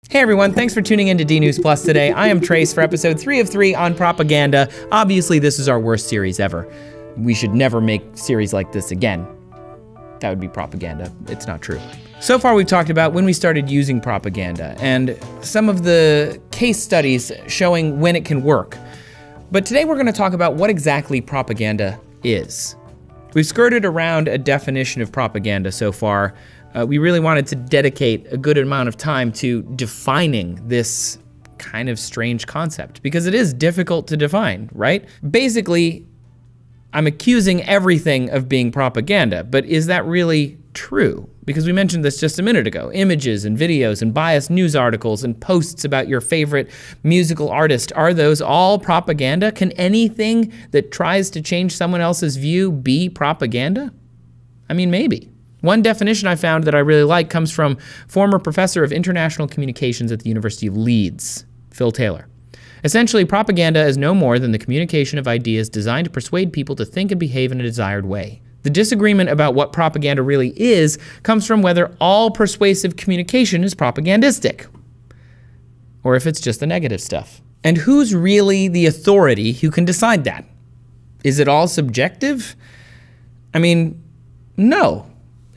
Hey everyone, thanks for tuning in to D News Plus today. I am Trace for episode 3 of 3 on propaganda. Obviously, this is our worst series ever. We should never make series like this again. That would be propaganda. It's not true. So far, we've talked about when we started using propaganda and some of the case studies showing when it can work. But today we're going to talk about what exactly propaganda is. We've skirted around a definition of propaganda so far. We really wanted to dedicate a good amount of time to defining this kind of strange concept because it is difficult to define, right? Basically, I'm accusing everything of being propaganda, but is that really true? Because we mentioned this just a minute ago. Images and videos and biased news articles and posts about your favorite musical artist, are those all propaganda? Can anything that tries to change someone else's view be propaganda? I mean, maybe. One definition I found that I really like comes from former professor of international communications at the University of Leeds, Phil Taylor. Essentially, propaganda is no more than the communication of ideas designed to persuade people to think and behave in a desired way. The disagreement about what propaganda really is comes from whether all persuasive communication is propagandistic, or if it's just the negative stuff. And who's really the authority who can decide that? Is it all subjective? I mean, no.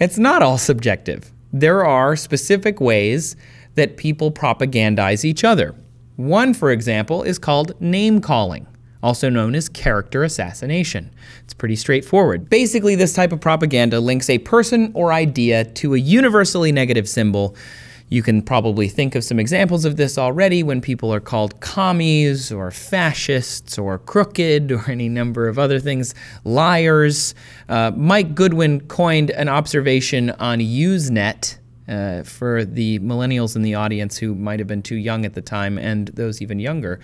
It's not all subjective. There are specific ways that people propagandize each other. One, for example, is called name-calling, also known as character assassination. It's pretty straightforward. Basically, this type of propaganda links a person or idea to a universally negative symbol. You can probably think of some examples of this already when people are called commies or fascists or crooked or any number of other things, liars. Mike Goodwin coined an observation on Usenet for the millennials in the audience who might have been too young at the time and those even younger.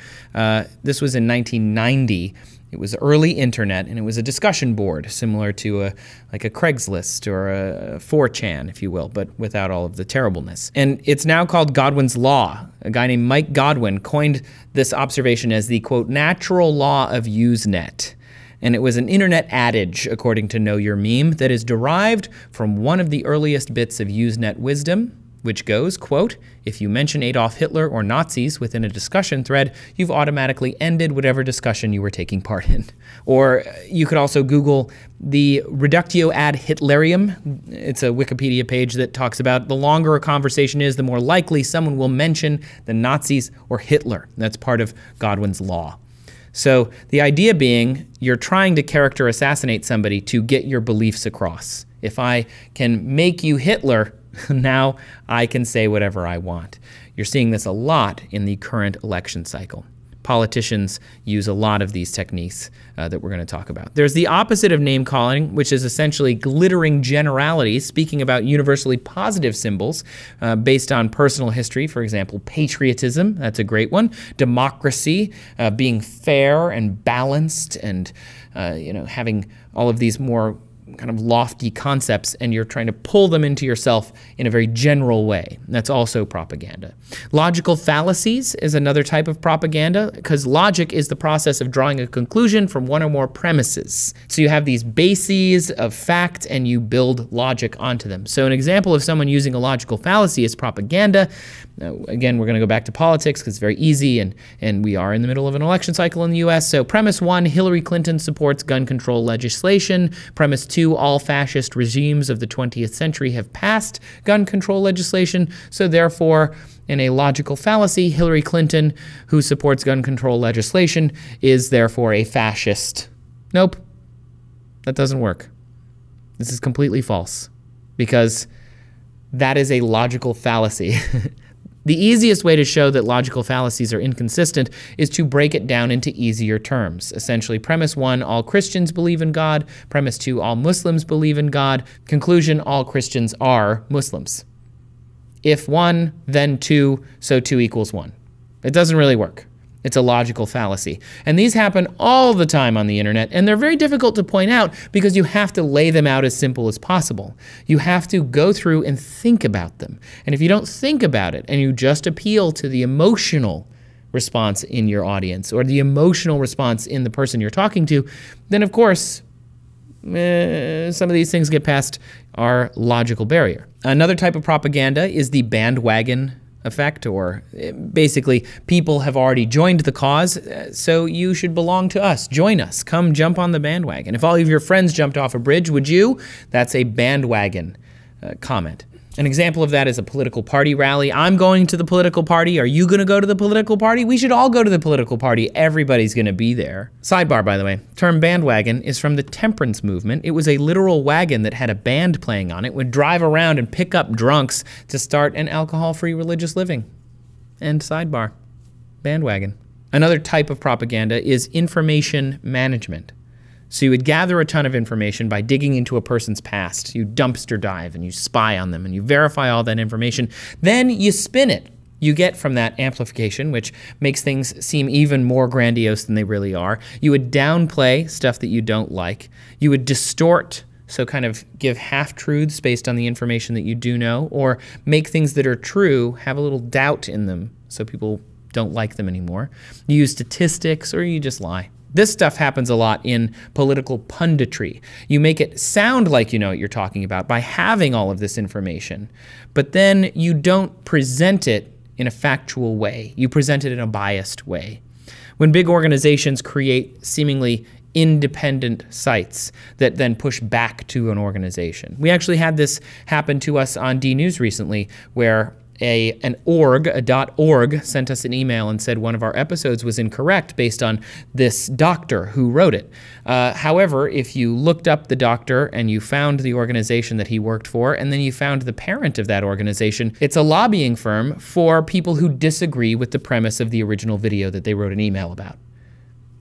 This was in 1990. It was early internet, and it was a discussion board similar to like a Craigslist or a 4chan, if you will, but without all of the terribleness. And it's now called Godwin's Law. A guy named Mike Godwin coined this observation as the, quote, natural law of Usenet. And it was an internet adage, according to Know Your Meme, that is derived from one of the earliest bits of Usenet wisdom, which goes, quote, if you mention Adolf Hitler or Nazis within a discussion thread, you've automatically ended whatever discussion you were taking part in. Or you could also Google the reductio ad Hitlerium. It's a Wikipedia page that talks about the longer a conversation is, the more likely someone will mention the Nazis or Hitler. That's part of Godwin's Law. So the idea being, you're trying to character assassinate somebody to get your beliefs across. If I can make you Hitler, now I can say whatever I want. You're seeing this a lot in the current election cycle. Politicians use a lot of these techniques that we're going to talk about. There's the opposite of name calling, which is essentially glittering generalities, speaking about universally positive symbols based on personal history. For example, patriotism, that's a great one. Democracy, being fair and balanced and having all of these more kind of lofty concepts, and you're trying to pull them into yourself in a very general way. That's also propaganda. Logical fallacies is another type of propaganda because logic is the process of drawing a conclusion from one or more premises. So you have these bases of fact and you build logic onto them. So an example of someone using a logical fallacy is propaganda. Now, again, we're going to go back to politics because it's very easy and we are in the middle of an election cycle in the US. So premise 1, Hillary Clinton supports gun control legislation. Premise 2, all fascist regimes of the 20th century have passed gun control legislation. So therefore, in a logical fallacy, Hillary Clinton, who supports gun control legislation, is therefore a fascist. Nope, that doesn't work. This is completely false because that is a logical fallacy. The easiest way to show that logical fallacies are inconsistent is to break it down into easier terms. Essentially, premise 1, all Christians believe in God. Premise 2, all Muslims believe in God. Conclusion, all Christians are Muslims. If 1, then 2, so 2 equals 1. It doesn't really work. It's a logical fallacy. And these happen all the time on the internet, and they're very difficult to point out because you have to lay them out as simple as possible. You have to go through and think about them. And if you don't think about it and you just appeal to the emotional response in your audience or the emotional response in the person you're talking to, then of course, some of these things get past our logical barrier. Another type of propaganda is the bandwagon effect, or basically people have already joined the cause, so you should belong to us. Join us. Come jump on the bandwagon. If all of your friends jumped off a bridge, would you? That's a bandwagon comment. An example of that is a political party rally. I'm going to the political party. Are you going to go to the political party? We should all go to the political party. Everybody's going to be there. Sidebar, by the way, term bandwagon is from the temperance movement. It was a literal wagon that had a band playing on it, would drive around and pick up drunks to start an alcohol-free religious living. End sidebar. Bandwagon. Another type of propaganda is information management. So you would gather a ton of information by digging into a person's past. You dumpster dive and you spy on them and you verify all that information. Then you spin it. You get from that amplification, which makes things seem even more grandiose than they really are. You would downplay stuff that you don't like. You would distort, so kind of give half-truths based on the information that you do know, or make things that are true have a little doubt in them so people don't like them anymore. You use statistics, or you just lie. This stuff happens a lot in political punditry. You make it sound like you know what you're talking about by having all of this information, but then you don't present it in a factual way. You present it in a biased way. When big organizations create seemingly independent sites that then push back to an organization. We actually had this happen to us on D News recently, where a .org sent us an email and said one of our episodes was incorrect based on this doctor who wrote it. However, if you looked up the doctor and you found the organization that he worked for, and then you found the parent of that organization, it's a lobbying firm for people who disagree with the premise of the original video that they wrote an email about.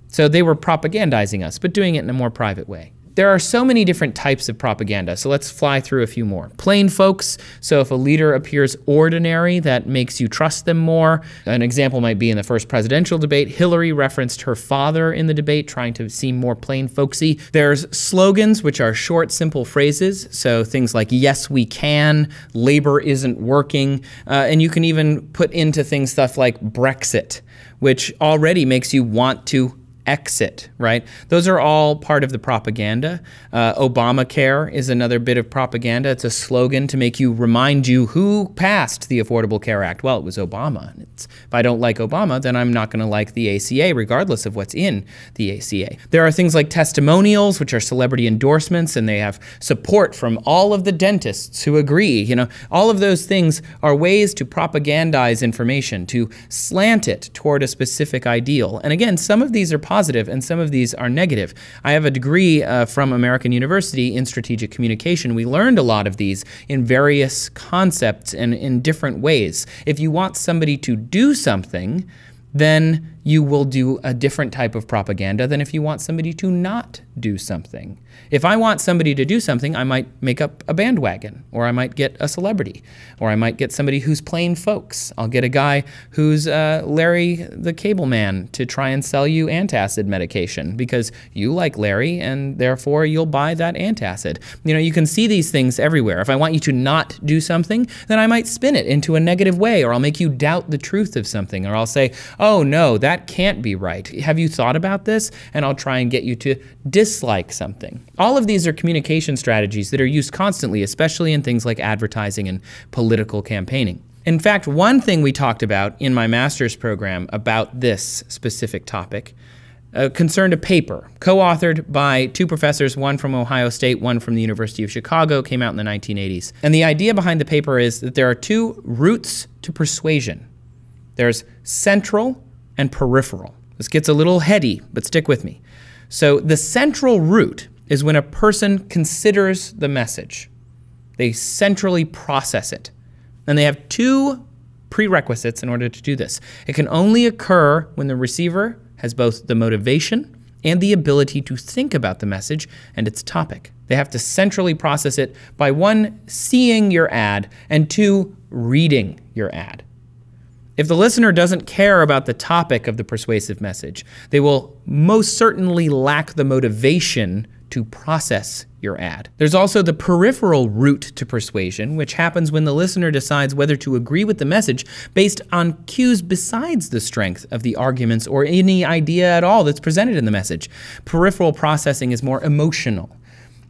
So they were propagandizing us, but doing it in a more private way. There are so many different types of propaganda, so let's fly through a few more. Plain folks, so if a leader appears ordinary, that makes you trust them more. An example might be in the first presidential debate, Hillary referenced her father in the debate, trying to seem more plain folksy. There's slogans, which are short, simple phrases, so things like, yes, we can, labor isn't working, and you can even put into things stuff like Brexit, which already makes you want to exit, right? Those are all part of the propaganda. Obamacare is another bit of propaganda. It's a slogan to make you remind you who passed the Affordable Care Act. Well, it was Obama. If I don't like Obama, then I'm not going to like the ACA, regardless of what's in the ACA. There are things like testimonials, which are celebrity endorsements, and they have support from all of the dentists who agree. You know, all of those things are ways to propagandize information, to slant it toward a specific ideal. And again, some of these are positive and some of these are negative. I have a degree from American University in strategic communication. We learned a lot of these in various concepts and in different ways. If you want somebody to do something, then you will do a different type of propaganda than if you want somebody to not do something. If I want somebody to do something, I might make up a bandwagon, or I might get a celebrity, or I might get somebody who's plain folks. I'll get a guy who's Larry the Cable Man to try and sell you antacid medication because you like Larry and therefore you'll buy that antacid. You know, you can see these things everywhere. If I want you to not do something, then I might spin it into a negative way, or I'll make you doubt the truth of something, or I'll say, oh no, that can't be right. Have you thought about this? And I'll try and get you to dislike something. All of these are communication strategies that are used constantly, especially in things like advertising and political campaigning. In fact, one thing we talked about in my master's program about this specific topic concerned a paper co-authored by two professors, one from Ohio State, one from the University of Chicago, came out in the 1980s. And the idea behind the paper is that there are two routes to persuasion. There's central and peripheral. This gets a little heady, but stick with me. So the central route is when a person considers the message. They centrally process it. And they have two prerequisites in order to do this. It can only occur when the receiver has both the motivation and the ability to think about the message and its topic. They have to centrally process it by, one, seeing your ad, and two, reading your ad. If the listener doesn't care about the topic of the persuasive message, they will most certainly lack the motivation to process your ad. There's also the peripheral route to persuasion, which happens when the listener decides whether to agree with the message based on cues besides the strength of the arguments or any idea at all that's presented in the message. Peripheral processing is more emotional.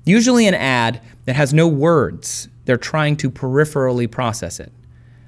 Usually an ad that has no words, they're trying to peripherally process it.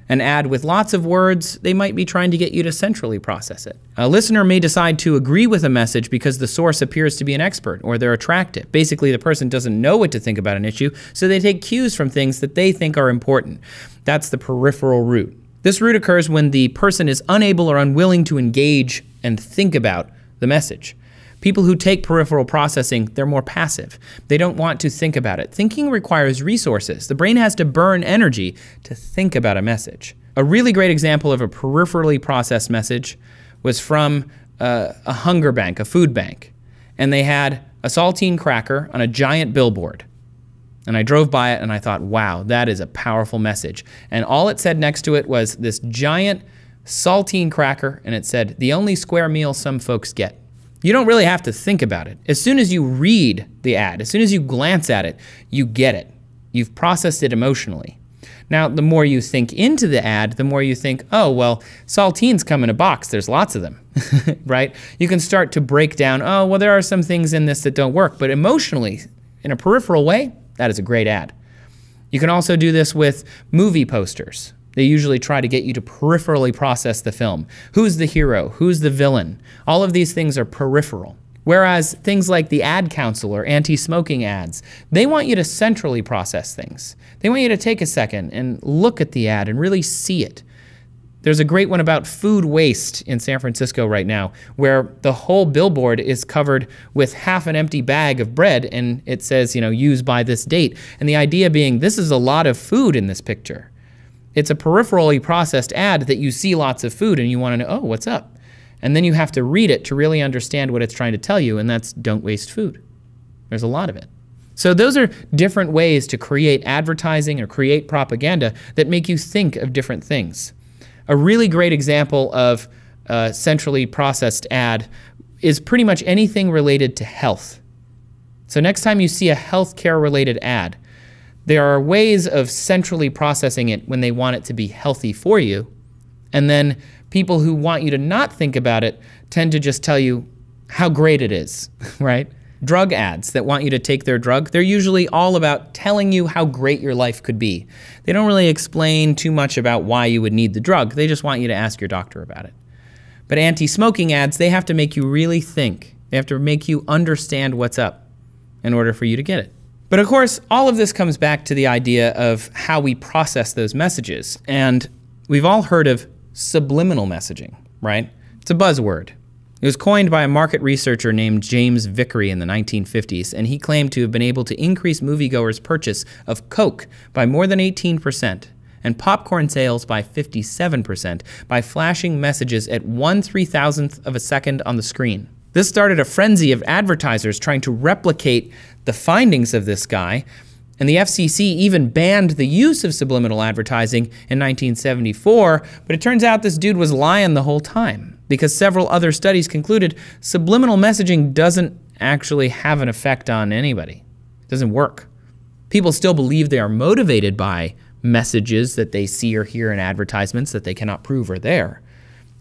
An ad with lots of words, they might be trying to get you to centrally process it. A listener may decide to agree with a message because the source appears to be an expert or they're attractive. Basically, the person doesn't know what to think about an issue, so they take cues from things that they think are important. That's the peripheral route. This route occurs when the person is unable or unwilling to engage and think about the message. People who take peripheral processing, they're more passive. They don't want to think about it. Thinking requires resources. The brain has to burn energy to think about a message. A really great example of a peripherally processed message was from a hunger bank, a food bank. And they had a saltine cracker on a giant billboard. And I drove by it and I thought, wow, that is a powerful message. And all it said next to it was this giant saltine cracker, and it said, the only square meal some folks get. You don't really have to think about it. As soon as you read the ad, as soon as you glance at it, you get it. You've processed it emotionally. Now, the more you think into the ad, the more you think, oh, well, saltines come in a box. There's lots of them, right? You can start to break down, oh, well, there are some things in this that don't work. But emotionally, in a peripheral way, that is a great ad. You can also do this with movie posters. They usually try to get you to peripherally process the film. Who's the hero? Who's the villain? All of these things are peripheral. Whereas things like the ad council or anti-smoking ads, they want you to centrally process things. They want you to take a second and look at the ad and really see it. There's a great one about food waste in San Francisco right now, where the whole billboard is covered with half an empty bag of bread, and it says, you know, use by this date. And the idea being, this is a lot of food in this picture. It's a peripherally processed ad that you see lots of food and you want to know, oh, what's up? And then you have to read it to really understand what it's trying to tell you, and that's don't waste food. There's a lot of it. So those are different ways to create advertising or create propaganda that make you think of different things. A really great example of a centrally processed ad is pretty much anything related to health. So next time you see a healthcare related ad, there are ways of centrally processing it when they want it to be healthy for you. And then people who want you to not think about it tend to just tell you how great it is, right? Drug ads that want you to take their drug, they're usually all about telling you how great your life could be. They don't really explain too much about why you would need the drug. They just want you to ask your doctor about it. But anti-smoking ads, they have to make you really think. They have to make you understand what's up in order for you to get it. But of course, all of this comes back to the idea of how we process those messages. And we've all heard of subliminal messaging, right? It's a buzzword. It was coined by a market researcher named James Vickery in the 1950s, and he claimed to have been able to increase moviegoers' purchase of Coke by more than 18% and popcorn sales by 57% by flashing messages at 1/3000th of a second on the screen. This started a frenzy of advertisers trying to replicate the findings of this guy, and the FCC even banned the use of subliminal advertising in 1974, but it turns out this dude was lying the whole time, because several other studies concluded subliminal messaging doesn't actually have an effect on anybody. It doesn't work. People still believe they are motivated by messages that they see or hear in advertisements that they cannot prove are there.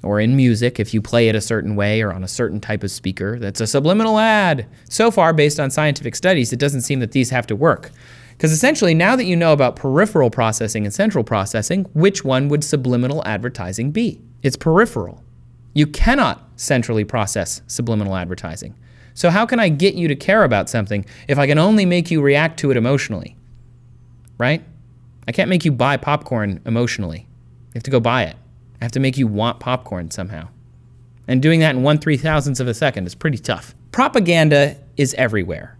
Or in music, if you play it a certain way or on a certain type of speaker, that's a subliminal ad. So far, based on scientific studies, it doesn't seem that these have to work. Because essentially, now that you know about peripheral processing and central processing, which one would subliminal advertising be? It's peripheral. You cannot centrally process subliminal advertising. So how can I get you to care about something if I can only make you react to it emotionally? Right? I can't make you buy popcorn emotionally. You have to go buy it. I have to make you want popcorn somehow. And doing that in 1/3000th of a second is pretty tough. Propaganda is everywhere.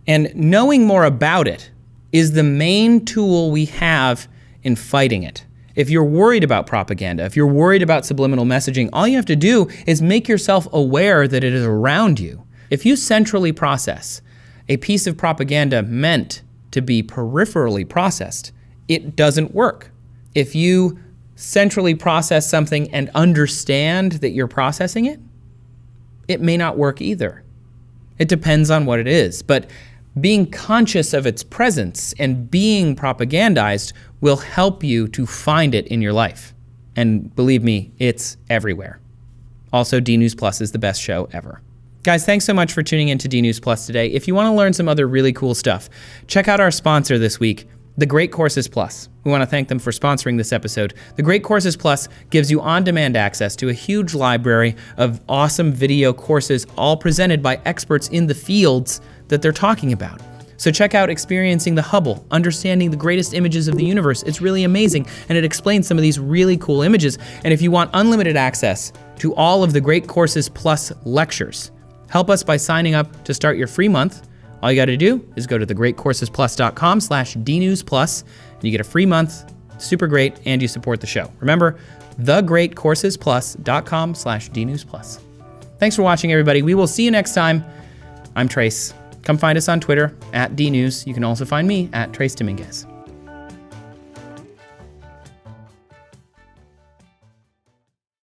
And knowing more about it is the main tool we have in fighting it. If you're worried about propaganda, if you're worried about subliminal messaging, all you have to do is make yourself aware that it is around you. If you centrally process a piece of propaganda meant to be peripherally processed, it doesn't work. If you centrally process something and understand that you're processing it, it may not work either. It depends on what it is, but being conscious of its presence and being propagandized will help you to find it in your life. And believe me, it's everywhere. Also, D News Plus is the best show ever. Guys, thanks so much for tuning in to D News Plus today. If you want to learn some other really cool stuff, check out our sponsor this week, The Great Courses Plus. We want to thank them for sponsoring this episode. The Great Courses Plus gives you on-demand access to a huge library of awesome video courses, all presented by experts in the fields that they're talking about. So check out Experiencing the Hubble, Understanding the Greatest Images of the Universe. It's really amazing, and it explains some of these really cool images. And if you want unlimited access to all of the Great Courses Plus lectures, help us by signing up to start your free month. All you got to do is go to thegreatcoursesplus.com/dnewsplus, and you get a free month. Super great, and you support the show. Remember, thegreatcoursesplus.com/dnewsplus. Thanks for watching, everybody. We will see you next time. I'm Trace. Come find us on Twitter @DNews. You can also find me @TraceDominguez.